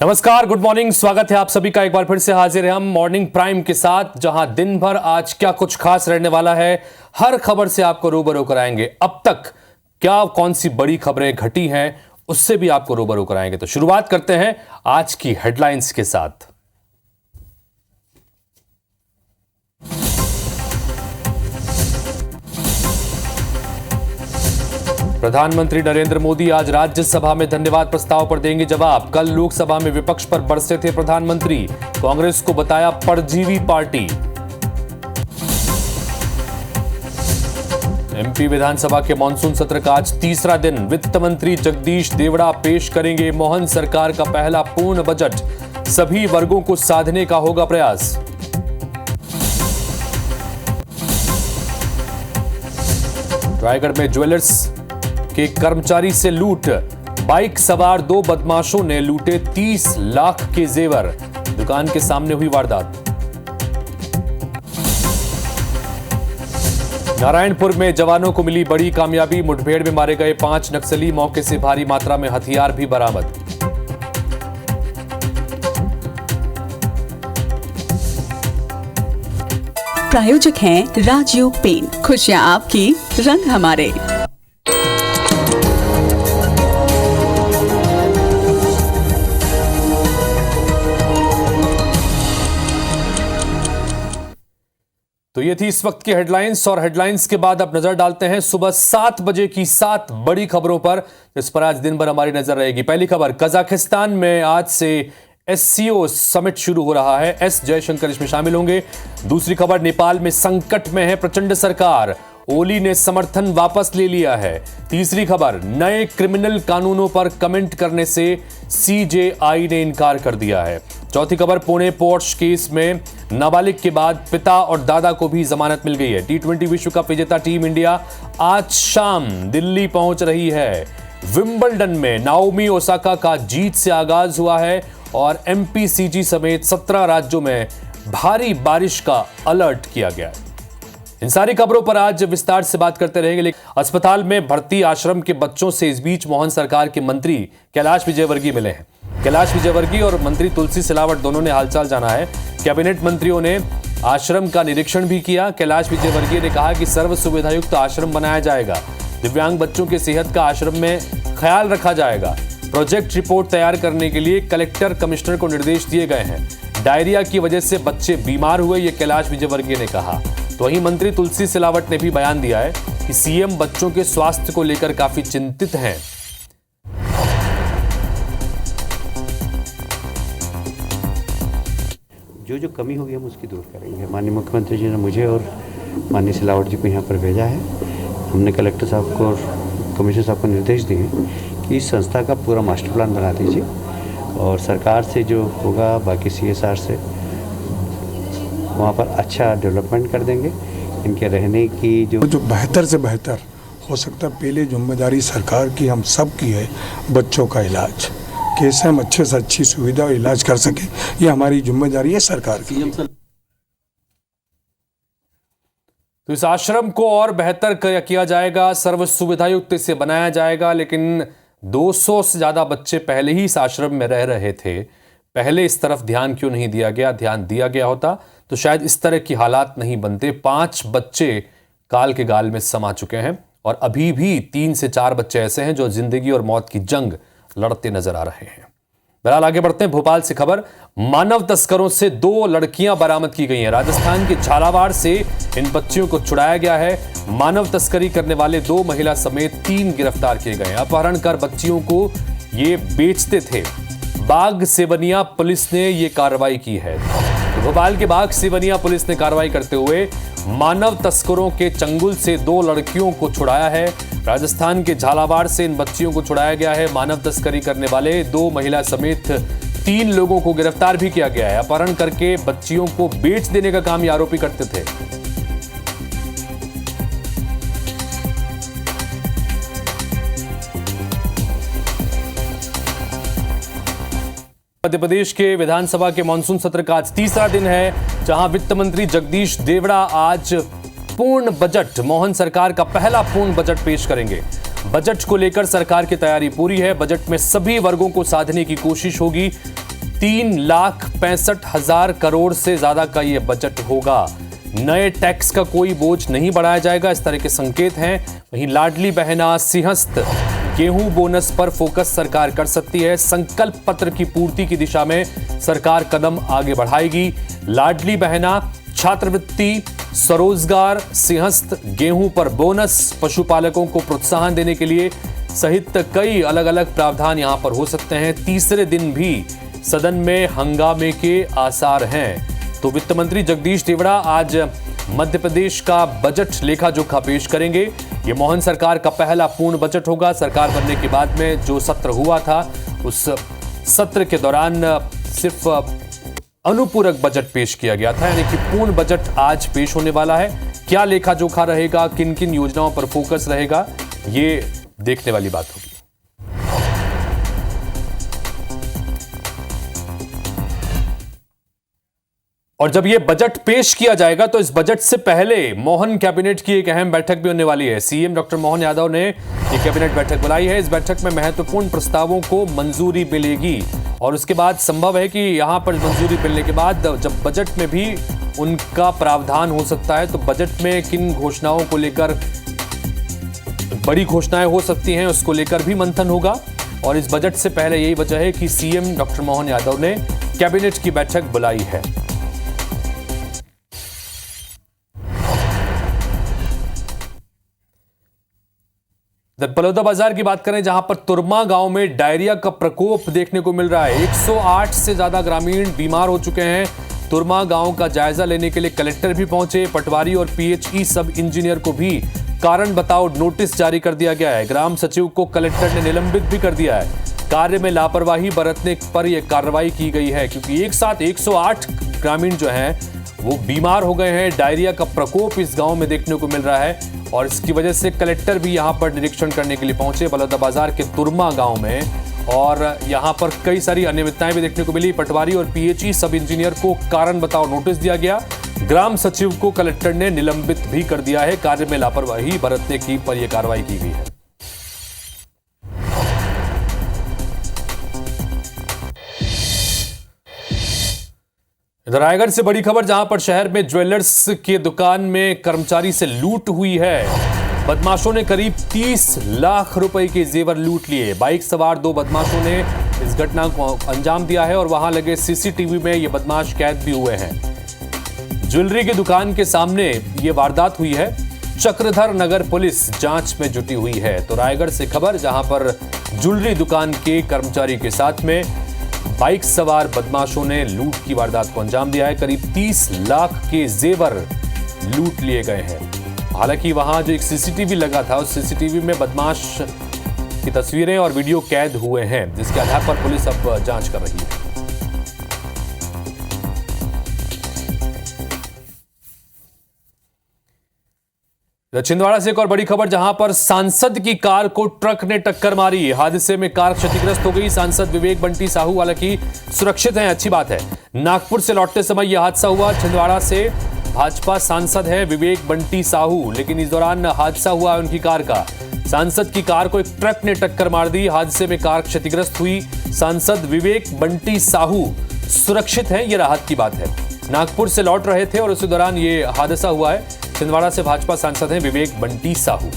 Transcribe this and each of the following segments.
नमस्कार, good morning. स्वागत है आप सभी का। एक बार फिर से हाजिर है हम मॉर्निंग प्राइम के साथ, जहां दिन भर आज क्या कुछ खास रहने वाला है, हर खबर से आपको रूबरू कराएंगे। अब तक क्या कौन सी बड़ी खबरें घटी हैं, उससे भी आपको रूबरू कराएंगे। तो शुरुआत करते हैं आज की हेडलाइंस के साथ। प्रधानमंत्री नरेंद्र मोदी आज राज्यसभा में धन्यवाद प्रस्ताव पर देंगे जवाब। कल लोकसभा में विपक्ष पर बरसे थे प्रधानमंत्री, कांग्रेस को बताया परजीवी पार्टी। एमपी विधानसभा के मानसून सत्र का आज तीसरा दिन। वित्त मंत्री जगदीश देवड़ा पेश करेंगे मोहन सरकार का पहला पूर्ण बजट। सभी वर्गों को साधने का होगा प्रयास। रायगढ़ में ज्वेलर्स के कर्मचारी से लूट। बाइक सवार दो बदमाशों ने लूटे 30 लाख के जेवर। दुकान के सामने हुई वारदात। नारायणपुर में जवानों को मिली बड़ी कामयाबी। मुठभेड़ में मारे गए 5 नक्सली। मौके से भारी मात्रा में हथियार भी बरामद। प्रायोजक हैं राजयोग पेन। खुशियां आपकी, रंग हमारे। तो ये थी इस वक्त की हेडलाइंस, और हेडलाइंस के बाद अब नजर डालते हैं सुबह 7 बजे की 7 बड़ी खबरों पर, जिस पर आज दिन भर हमारी नजर रहेगी। पहली खबर, कजाकिस्तान में आज से एससीओ समिट शुरू हो रहा है। एस जयशंकर इसमें शामिल होंगे। दूसरी खबर, नेपाल में संकट में है प्रचंड सरकार। ओली ने समर्थन वापस ले लिया है। तीसरी खबर, नए क्रिमिनल कानूनों पर कमेंट करने से सीजेआई ने इनकार कर दिया है। चौथी खबर, पुणे पोर्श केस में नाबालिग के बाद पिता और दादा को भी जमानत मिल गई है। टी20 विश्व कप विजेता टीम इंडिया आज शाम दिल्ली पहुंच रही है। विंबलडन में नाओमी ओसाका का जीत से आगाज हुआ है, और एमपीसीजी समेत 17 राज्यों में भारी बारिश का अलर्ट किया गया है। इन सारी खबरों पर आज विस्तार से बात करते रहेंगे। लेकिन अस्पताल में भर्ती आश्रम के बच्चों से इस बीच मोहन सरकार के मंत्री कैलाश विजयवर्गीय मिले हैं। कैलाश विजयवर्गीय और मंत्री तुलसी सिलावट दोनों ने हालचाल जाना है। कैबिनेट मंत्रियों ने आश्रम का निरीक्षण भी किया। कैलाश विजयवर्गीय ने कहा कि सर्व सुविधायुक्त आश्रम बनाया जाएगा। दिव्यांग बच्चों की सेहत का आश्रम में ख्याल रखा जाएगा। प्रोजेक्ट रिपोर्ट तैयार करने के लिए कलेक्टर कमिश्नर को निर्देश दिए गए हैं। डायरिया की वजह से बच्चे बीमार हुए, ये कैलाश विजयवर्गीय ने कहा। तो वहीं मंत्री तुलसी सिलावट ने भी बयान दिया है कि सीएम बच्चों के स्वास्थ्य को लेकर काफी चिंतित हैं। जो कमी होगी हम उसकी दूर करेंगे। माननीय मुख्यमंत्री जी ने मुझे और माननीय सिलावट जी को यहाँ पर भेजा है। हमने कलेक्टर साहब को और कमिश्नर साहब को निर्देश दिए कि इस संस्था का पूरा मास्टर प्लान बना दीजिए, और सरकार से जो होगा बाकी सीएसआर से वहाँ पर अच्छा डेवलपमेंट कर देंगे। इनके रहने की जो बेहतर से बेहतर हो सकता है। पहले जिम्मेदारी सरकार की, हम सब की है, बच्चों का इलाज कैसे हम अच्छे से अच्छी सुविधा और इलाज कर सके, ये हमारी जिम्मेदारी है सरकार की। तो इस आश्रम को और बेहतर किया जाएगा, सर्व सुविधायुक्त इसे बनाया जाएगा। लेकिन 200 से ज्यादा बच्चे पहले ही इस आश्रम में रह रहे थे। पहले इस तरफ ध्यान क्यों नहीं दिया गया? ध्यान दिया गया होता तो शायद इस तरह की हालात नहीं बनते। 5 बच्चे काल के गाल में समा चुके हैं, और अभी भी 3 से 4 बच्चे ऐसे हैं जो जिंदगी और मौत की जंग लड़ते नजर आ रहे हैं। बहरहाल आगे बढ़ते हैं। भोपाल से खबर, मानव तस्करों से 2 लड़कियां बरामद की गई हैं। राजस्थान के झालावाड़ से इन बच्चियों को छुड़ाया गया है। मानव तस्करी करने वाले 2 महिला समेत 3 गिरफ्तार किए गए हैं। अपहरण कर बच्चियों को ये बेचते थे। बाग सेवनिया पुलिस ने ये कार्रवाई की है। भोपाल के बाग सेवनिया पुलिस ने कार्रवाई करते हुए मानव तस्करों के चंगुल से 2 लड़कियों को छुड़ाया है। राजस्थान के झालावाड़ से इन बच्चियों को छुड़ाया गया है। मानव तस्करी करने वाले 2 महिला समेत 3 लोगों को गिरफ्तार भी किया गया है। अपहरण करके बच्चियों को बेच देने का काम ये आरोपी करते थे। मध्य प्रदेश के विधानसभा के मानसून सत्र का आज तीसरा दिन है, जहां वित्त मंत्री जगदीश देवड़ा आज पूर्ण बजट, मोहन सरकार का पहला पूर्ण बजट पेश करेंगे। बजट को लेकर सरकार की तैयारी पूरी है। बजट में सभी वर्गों को साधने की कोशिश होगी। 3,65,000 करोड़ से ज्यादा का यह बजट होगा। नए टैक्स का कोई बोझ नहीं बढ़ाया जाएगा, इस तरह के संकेत हैं। वहीं लाडली बहना, सिंहस्थ, गेहूं बोनस पर फोकस सरकार कर सकती है। संकल्प पत्र की पूर्ति की दिशा में सरकार कदम आगे बढ़ाएगी। लाडली बहना, छात्रवृत्ति, स्वरोजगार, सिंहस्थ, गेहूं पर बोनस, पशुपालकों को प्रोत्साहन देने के लिए सहित कई अलग अलग प्रावधान यहां पर हो सकते हैं। तीसरे दिन भी सदन में हंगामे के आसार हैं। तो वित्त मंत्री जगदीश देवड़ा आज मध्य प्रदेश का बजट लेखा जोखा पेश करेंगे। ये मोहन सरकार का पहला पूर्ण बजट होगा। सरकार बनने के बाद में जो सत्र हुआ था, उस सत्र के दौरान सिर्फ अनुपूरक बजट पेश किया गया था, यानी कि पूर्ण बजट आज पेश होने वाला है। क्या लेखा जोखा रहेगा, किन किन योजनाओं पर फोकस रहेगा, ये देखने वाली बात होगी। और जब यह बजट पेश किया जाएगा तो इस बजट से पहले मोहन कैबिनेट की एक अहम बैठक भी होने वाली है। सीएम डॉक्टर मोहन यादव ने एक कैबिनेट बैठक बुलाई है। इस बैठक में महत्वपूर्ण प्रस्तावों को मंजूरी मिलेगी और उसके बाद संभव है कि यहां पर मंजूरी मिलने के बाद जब बजट में भी उनका प्रावधान हो सकता है, तो बजट में किन घोषणाओं को लेकर बड़ी घोषणाएं हो सकती हैं, उसको लेकर भी मंथन होगा। और इस बजट से पहले यही वजह है कि सीएम डॉक्टर मोहन यादव ने कैबिनेट की बैठक बुलाई है। बलौदाबाजार की बात करें, जहां पर तुरमा गांव में डायरिया का प्रकोप देखने को मिल रहा है। 108 से ज्यादा ग्रामीण बीमार हो चुके हैं। तुरमा गांव का जायजा लेने के लिए कलेक्टर भी पहुंचे। पटवारी और पीएचई सब इंजीनियर को भी कारण बताओ नोटिस जारी कर दिया गया है। ग्राम सचिव को कलेक्टर ने निलंबित भी कर दिया है। कार्य में लापरवाही बरतने पर यह कार्रवाई की गई है, क्योंकि एक साथ 108 ग्रामीण जो हैं वो बीमार हो गए हैं। डायरिया का प्रकोप इस गांव में देखने को मिल रहा है और इसकी वजह से कलेक्टर भी यहां पर निरीक्षण करने के लिए पहुंचे बलौदाबाजार के तुरमा गांव में। और यहां पर कई सारी अनियमितताएं भी देखने को मिली। पटवारी और पीएचई सब इंजीनियर को कारण बताओ नोटिस दिया गया। ग्राम सचिव को कलेक्टर ने निलंबित भी कर दिया है। कार्य में लापरवाही बरतने की पर यह कार्रवाई की गई है। रायगढ़ से बड़ी खबर, जहां पर शहर में ज्वेलर्स की दुकान में कर्मचारी से लूट हुई है। बदमाशों ने करीब 30 लाख रुपए के जेवर लूट लिए। बाइक सवार 2 बदमाशों ने इस घटना को अंजाम दिया है और वहां लगे सीसीटीवी में ये बदमाश कैद भी हुए हैं। ज्वेलरी की दुकान के सामने ये वारदात हुई है। चक्रधर नगर पुलिस जांच में जुटी हुई है। तो रायगढ़ से खबर, जहां पर ज्वेलरी दुकान के कर्मचारी के साथ में बाइक सवार बदमाशों ने लूट की वारदात को अंजाम दिया है। करीब 30 लाख के जेवर लूट लिए गए हैं। हालांकि वहां जो एक सीसीटीवी लगा था, उस सीसीटीवी में बदमाश की तस्वीरें और वीडियो कैद हुए हैं, जिसके आधार पर पुलिस अब जांच कर रही है। छिंदवाड़ा से एक और बड़ी खबर, जहां पर सांसद की कार को ट्रक ने टक्कर मारी। हादसे में कार क्षतिग्रस्त हो गई। सांसद विवेक बंटी साहू हालांकि सुरक्षित हैं, अच्छी बात है। नागपुर से लौटते समय यह हादसा हुआ। छिंदवाड़ा से भाजपा सांसद है विवेक बंटी साहू, लेकिन इस दौरान हादसा हुआ उनकी कार का। सांसद की कार को एक ट्रक ने टक्कर मार दी। हादसे में कार क्षतिग्रस्त हुई। सांसद विवेक बंटी साहू सुरक्षित हैं, यह राहत की बात है। नागपुर से लौट रहे थे और उसी दौरान यह हादसा हुआ है। छिंदवाड़ा से भाजपा सांसद हैं विवेक बंटी साहू।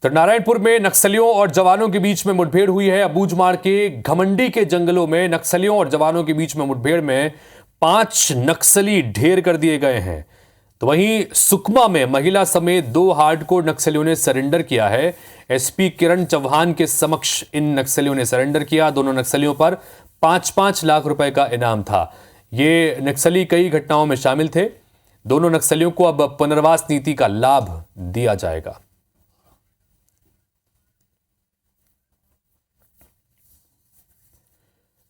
तो नारायणपुर में नक्सलियों और जवानों के बीच में मुठभेड़ हुई है। अबूझमाड़ के घमंडी के जंगलों में नक्सलियों और जवानों के बीच में मुठभेड़ में 5 नक्सली ढेर कर दिए गए हैं। तो वहीं सुकमा में महिला समेत 2 हार्डकोर नक्सलियों ने सरेंडर किया है। एसपी किरण चौहान के समक्ष इन नक्सलियों ने सरेंडर किया। दोनों नक्सलियों पर 5-5 लाख रुपए का इनाम था। ये नक्सली कई घटनाओं में शामिल थे। दोनों नक्सलियों को अब पुनर्वास नीति का लाभ दिया जाएगा।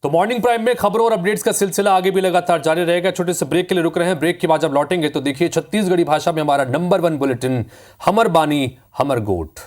तो मॉर्निंग प्राइम में खबरों और अपडेट्स का सिलसिला आगे भी लगातार जारी रहेगा। छोटे से ब्रेक के लिए रुक रहे हैं। ब्रेक के बाद जब लौटेंगे तो देखिए छत्तीसगढ़ी भाषा में हमारा नंबर 1 बुलेटिन, हमर बानी हमर गोठ।